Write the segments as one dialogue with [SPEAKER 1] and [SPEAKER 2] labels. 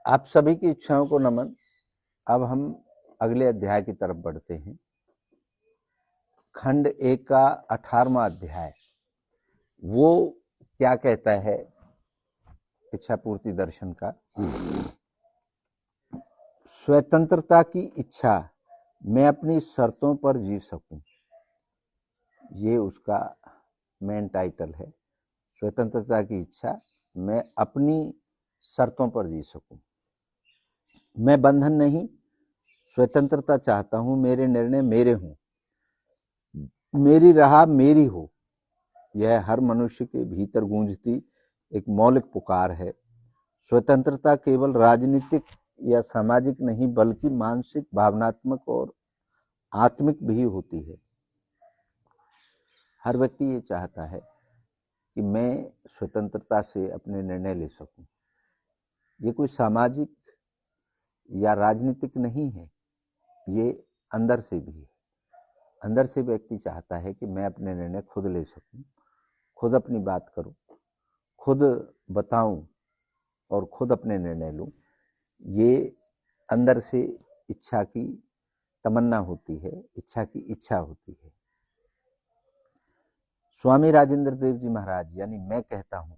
[SPEAKER 1] आप सभी की इच्छाओं को नमन। अब हम अगले अध्याय की तरफ बढ़ते हैं। खंड 1 का 18वां अध्याय वो क्या कहता है? इच्छा पूर्ति दर्शन का स्वतंत्रता की इच्छा, मैं अपनी शर्तों पर जी सकूं, ये उसका मेन टाइटल है। स्वतंत्रता की इच्छा, मैं अपनी शर्तों पर जी सकूं। मैं बंधन नहीं, स्वतंत्रता चाहता हूं। मेरे निर्णय मेरे हों, मेरी राह मेरी हो। यह हर मनुष्य के भीतर गूंजती एक मौलिक पुकार है। स्वतंत्रता केवल राजनीतिक या सामाजिक नहीं, बल्कि मानसिक, भावनात्मक और आत्मिक भी होती है। हर व्यक्ति ये चाहता है कि मैं स्वतंत्रता से अपने निर्णय ले सकूं। ये कोई सामाजिक या राजनीतिक नहीं है, ये अंदर से भी है। अंदर से व्यक्ति चाहता है कि मैं अपने निर्णय खुद ले सकूं, खुद अपनी बात करूं, खुद बताऊं और खुद अपने निर्णय लूं। ये अंदर से इच्छा की तमन्ना होती है, इच्छा की इच्छा होती है। स्वामी राजेंद्र देव जी महाराज यानी मैं कहता हूं,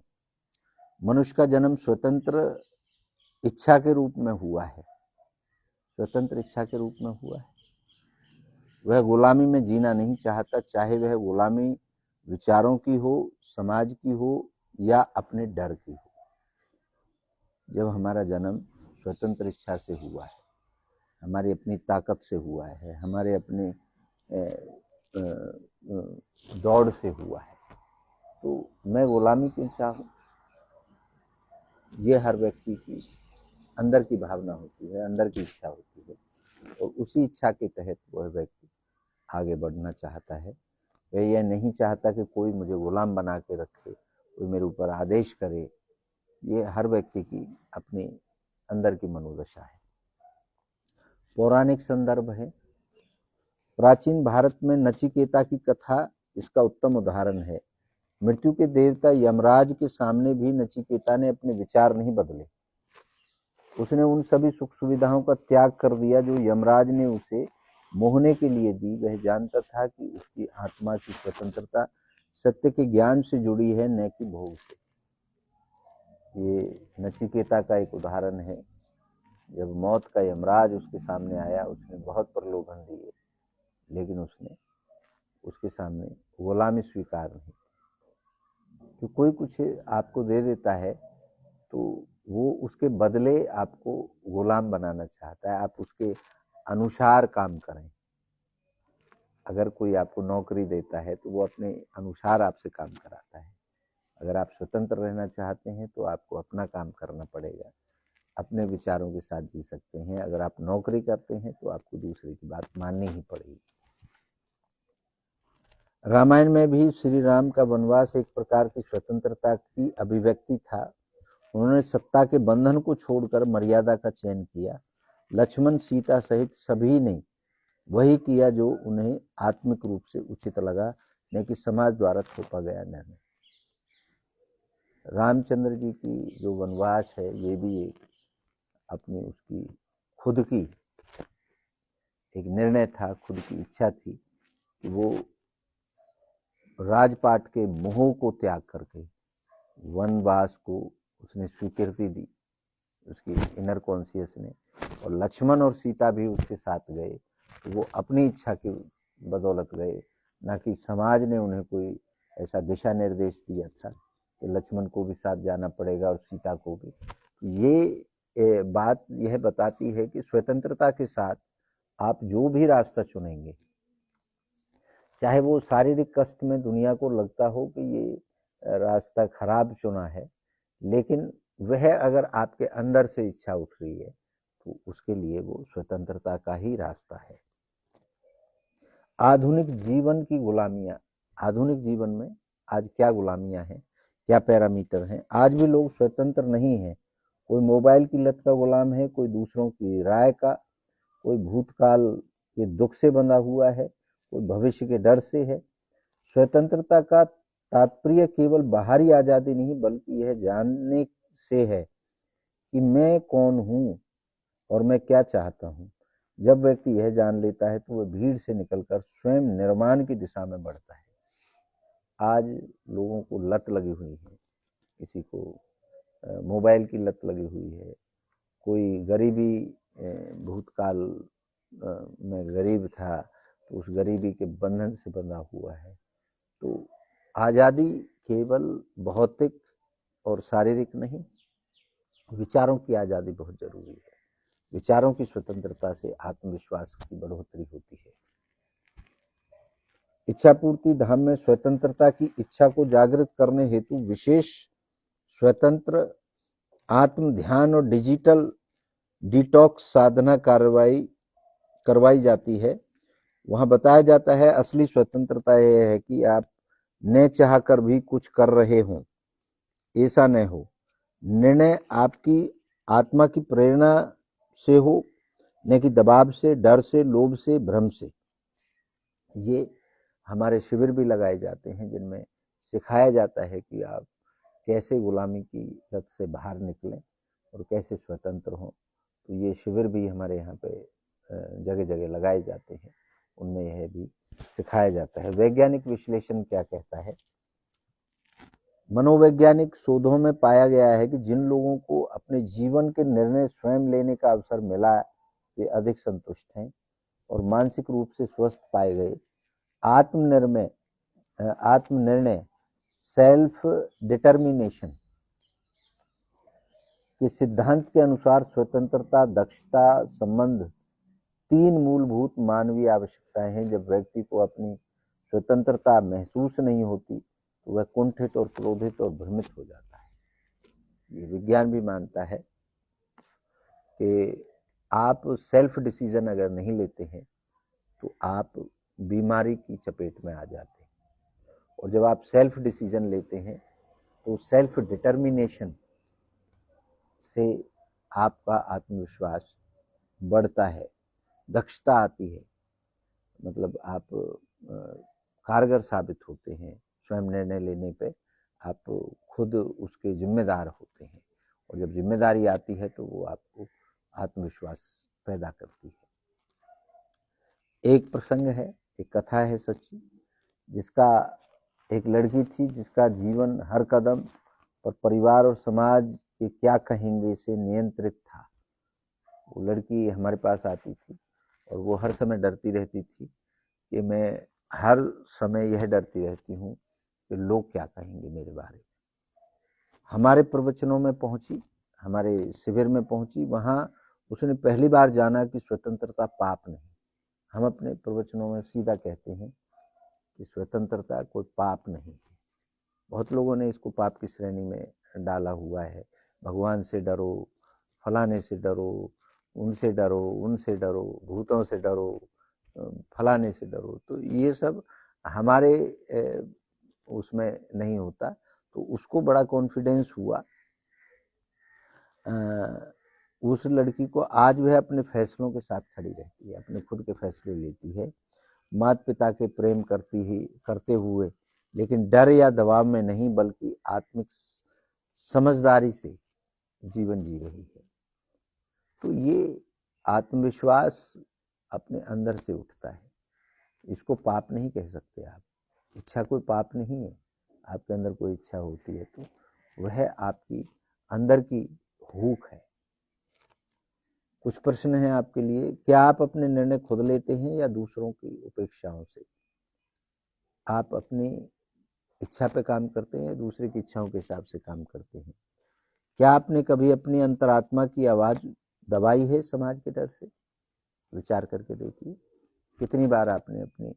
[SPEAKER 1] मनुष्य का जन्म स्वतंत्र इच्छा के रूप में हुआ है। स्वतंत्र इच्छा के रूप में हुआ है। वह गुलामी में जीना नहीं चाहता, चाहे वह गुलामी विचारों की हो, समाज की हो या अपने डर की हो। जब हमारा जन्म स्वतंत्र इच्छा से हुआ है, हमारी अपनी ताकत से हुआ है, हमारे अपने दौड़ से हुआ है, तो मैं गुलामी क्यों चाहूं? ये हर व्यक्ति की अंदर की भावना होती है, अंदर की इच्छा होती है, और उसी इच्छा के तहत वह व्यक्ति आगे बढ़ना चाहता है। वह यह नहीं चाहता कि कोई मुझे गुलाम बना के रखे, कोई मेरे ऊपर आदेश करे। ये हर व्यक्ति की अपनी अंदर की मनोदशा है। पौराणिक संदर्भ है। प्राचीन भारत में नचिकेता की कथा इसका उत्तम उदाहरण है। मृत्यु के देवता यमराज के सामने भी नचिकेता ने अपने विचार नहीं बदले। उसने उन सभी सुख सुविधाओं का त्याग कर दिया जो यमराज ने उसे मोहने के लिए दी। वह जानता था कि उसकी आत्मा की स्वतंत्रता सत्य के ज्ञान से जुड़ी है, न कि भोग से। ये नचिकेता का एक उदाहरण है। जब मौत का यमराज उसके सामने आया, उसने बहुत प्रलोभन दिए, लेकिन उसने उसके सामने गुलामी स्वीकार नहीं। तो कोई कुछ आपको दे देता है तो वो उसके बदले आपको गुलाम बनाना चाहता है, आप उसके अनुसार काम करें। अगर कोई आपको नौकरी देता है तो वो अपने अनुसार आपसे काम कराता है। अगर आप स्वतंत्र रहना चाहते हैं तो आपको अपना काम करना पड़ेगा, अपने विचारों के साथ जी सकते हैं। अगर आप नौकरी करते हैं तो आपको दूसरे की बात माननी ही पड़ेगी। रामायण में भी श्री राम का वनवास एक प्रकार की स्वतंत्रता की अभिव्यक्ति था। उन्होंने सत्ता के बंधन को छोड़कर मर्यादा का चयन किया। लक्ष्मण, सीता सहित सभी ने वही किया जो उन्हें आत्मिक रूप से उचित लगा, न कि समाज द्वारा थोपा गया निर्णय। रामचंद्र जी की जो वनवास है, ये भी एक अपनी उसकी खुद की एक निर्णय था, खुद की इच्छा थी कि वो राजपाट के मोह को त्याग करके वनवास को उसने स्वीकृति दी, उसकी इनर कॉन्शियस ने। और लक्ष्मण और सीता भी उसके साथ गए, तो वो अपनी इच्छा की बदौलत गए, ना कि समाज ने उन्हें कोई ऐसा दिशा निर्देश दिया था कि लक्ष्मण को भी साथ जाना पड़ेगा और सीता को भी। ये बात यह बताती है कि स्वतंत्रता के साथ आप जो भी रास्ता चुनेंगे, चाहे वो शारीरिक कष्ट में दुनिया को लगता हो कि ये रास्ता खराब चुना है, लेकिन वह अगर आपके अंदर से इच्छा उठ रही है तो उसके लिए वो स्वतंत्रता का ही रास्ता है। आधुनिक जीवन की गुलामियां। आधुनिक जीवन में आज क्या गुलामियां हैं, क्या पैरामीटर हैं? आज भी लोग स्वतंत्र नहीं हैं। कोई मोबाइल की लत का गुलाम है, कोई दूसरों की राय का, कोई भूतकाल के दुख से बंधा हुआ है, कोई भविष्य के डर से है। स्वतंत्रता का तात्पर्य केवल बाहरी आजादी नहीं, बल्कि यह जानने से है कि मैं कौन हूँ और मैं क्या चाहता हूँ। जब व्यक्ति यह जान लेता है तो वह भीड़ से निकलकर स्वयं निर्माण की दिशा में बढ़ता है। आज लोगों को लत लगी हुई है, किसी को मोबाइल की लत लगी हुई है, कोई गरीबी भूतकाल में गरीब था तो उस गरीबी के बंधन से बंधा हुआ है। तो आज़ादी केवल भौतिक और शारीरिक नहीं, विचारों की आज़ादी बहुत जरूरी है। विचारों की स्वतंत्रता से आत्मविश्वास की बढ़ोतरी होती है। इच्छा पूर्ति धाम में स्वतंत्रता की इच्छा को जागृत करने हेतु विशेष स्वतंत्र आत्म ध्यान और डिजिटल डिटॉक्स साधना कार्रवाई करवाई जाती है। वहां बताया जाता है असली स्वतंत्रता यह है कि आप न चाहकर भी कुछ कर रहे हों, ऐसा न हो। निर्णय आपकी आत्मा की प्रेरणा से हो, न कि दबाव से, डर से, लोभ से, भ्रम से। ये हमारे शिविर भी लगाए जाते हैं जिनमें सिखाया जाता है कि आप कैसे गुलामी की लत से बाहर निकलें और कैसे स्वतंत्र हों। तो ये शिविर भी हमारे यहाँ पे जगह जगह लगाए जाते हैं, उनमें यह भी सिखाया जाता है। वैज्ञानिक विश्लेषण क्या कहता है? मनोवैज्ञानिक शोधों में पाया गया है कि जिन लोगों को अपने जीवन के निर्णय स्वयं लेने का अवसर मिला वे अधिक संतुष्ट हैं और मानसिक रूप से स्वस्थ पाए गए। आत्मनिर्णय सेल्फ डिटर्मिनेशन के सिद्धांत के अनुसार स्वतंत्रता, दक्षता, संबंध 3 मूलभूत मानवीय आवश्यकताएं हैं। जब व्यक्ति को अपनी स्वतंत्रता महसूस नहीं होती तो वह कुंठित और क्रोधित और भ्रमित हो जाता है। ये विज्ञान भी मानता है कि आप सेल्फ डिसीजन अगर नहीं लेते हैं तो आप बीमारी की चपेट में आ जाते हैं, और जब आप सेल्फ डिसीजन लेते हैं तो सेल्फ डिटर्मिनेशन से आपका आत्मविश्वास बढ़ता है, दक्षता आती है, मतलब आप कारगर साबित होते हैं। स्वयं निर्णय लेने पे आप खुद उसके जिम्मेदार होते हैं, और जब जिम्मेदारी आती है तो वो आपको आत्मविश्वास पैदा करती है। एक प्रसंग है, एक कथा है सच्ची, जिसका एक लड़की थी जिसका जीवन हर कदम पर परिवार और समाज के क्या कहेंगे से नियंत्रित था। वो लड़की हमारे पास आती थी और वो हर समय डरती रहती थी कि मैं हर समय यह डरती रहती हूँ कि लोग क्या कहेंगे मेरे बारे में। हमारे प्रवचनों में पहुंची, हमारे शिविर में पहुंची, वहां उसने पहली बार जाना कि स्वतंत्रता पाप नहीं। हम अपने प्रवचनों में सीधा कहते हैं कि स्वतंत्रता कोई पाप नहीं है। बहुत लोगों ने इसको पाप की श्रेणी में डाला हुआ है। भगवान से डरो, फलाने से डरो, उनसे डरो, उनसे डरो, भूतों से डरो, फलाने से डरो। तो ये सब हमारे उसमें नहीं होता। तो उसको बड़ा कॉन्फिडेंस हुआ। उस लड़की को आज वह अपने फैसलों के साथ खड़ी रहती है, अपने खुद के फैसले लेती है, माता पिता के प्रेम करते हुए, लेकिन डर या दबाव में नहीं बल्कि आत्मिक समझदारी से जीवन जी रही है। तो ये आत्मविश्वास अपने अंदर से उठता है। इसको पाप नहीं कह सकते आप। इच्छा कोई पाप नहीं है। आपके अंदर कोई इच्छा होती है तो वह आपकी अंदर की भूख है। कुछ प्रश्न हैं आपके लिए। क्या आप अपने निर्णय खुद लेते हैं या दूसरों की उपेक्षाओं से? आप अपनी इच्छा पे काम करते हैं या दूसरे की इच्छाओं के हिसाब से काम करते हैं? क्या आपने कभी अपनी अंतरात्मा की आवाज दबाई है समाज के डर से? विचार करके देखिए, कितनी बार आपने अपनी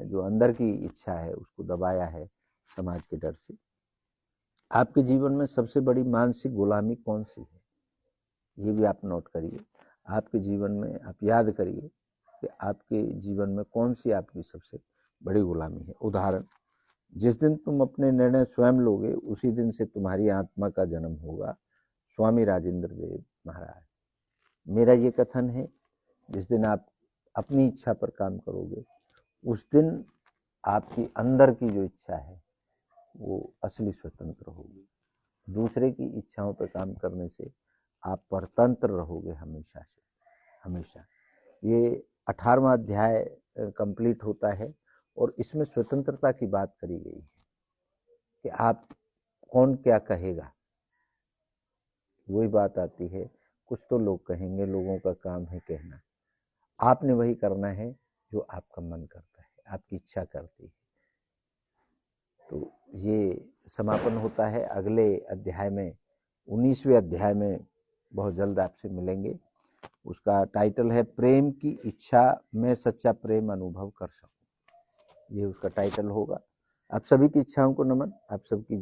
[SPEAKER 1] जो अंदर की इच्छा है उसको दबाया है समाज के डर से। आपके जीवन में सबसे बड़ी मानसिक गुलामी कौन सी है? ये भी आप नोट करिए। आपके जीवन में आप याद करिए कि आपके जीवन में कौन सी आपकी सबसे बड़ी गुलामी है। उदाहरण, जिस दिन तुम अपने निर्णय स्वयं लोगे उसी दिन से तुम्हारी आत्मा का जन्म होगा। स्वामी राजेंद्र देव महाराज। मेरा ये कथन है, जिस दिन आप अपनी इच्छा पर काम करोगे उस दिन आपकी अंदर की जो इच्छा है वो असली स्वतंत्र होगी। दूसरे की इच्छाओं पर काम करने से आप परतंत्र रहोगे हमेशा से, हमेशा। ये 18वां अध्याय कंप्लीट होता है और इसमें स्वतंत्रता की बात करी गई है कि आप कौन क्या कहेगा, वही बात आती है। कुछ तो लोग कहेंगे, लोगों का काम है कहना, आपने वही करना है जो आपका मन करता है, आपकी इच्छा करती है। तो ये समापन होता है। अगले अध्याय में 19वें अध्याय में बहुत जल्द आपसे मिलेंगे। उसका टाइटल है प्रेम की इच्छा में सच्चा प्रेम अनुभव कर सकूं, ये उसका टाइटल होगा। आप सभी की इच्छाओं को नमन। आप सबकी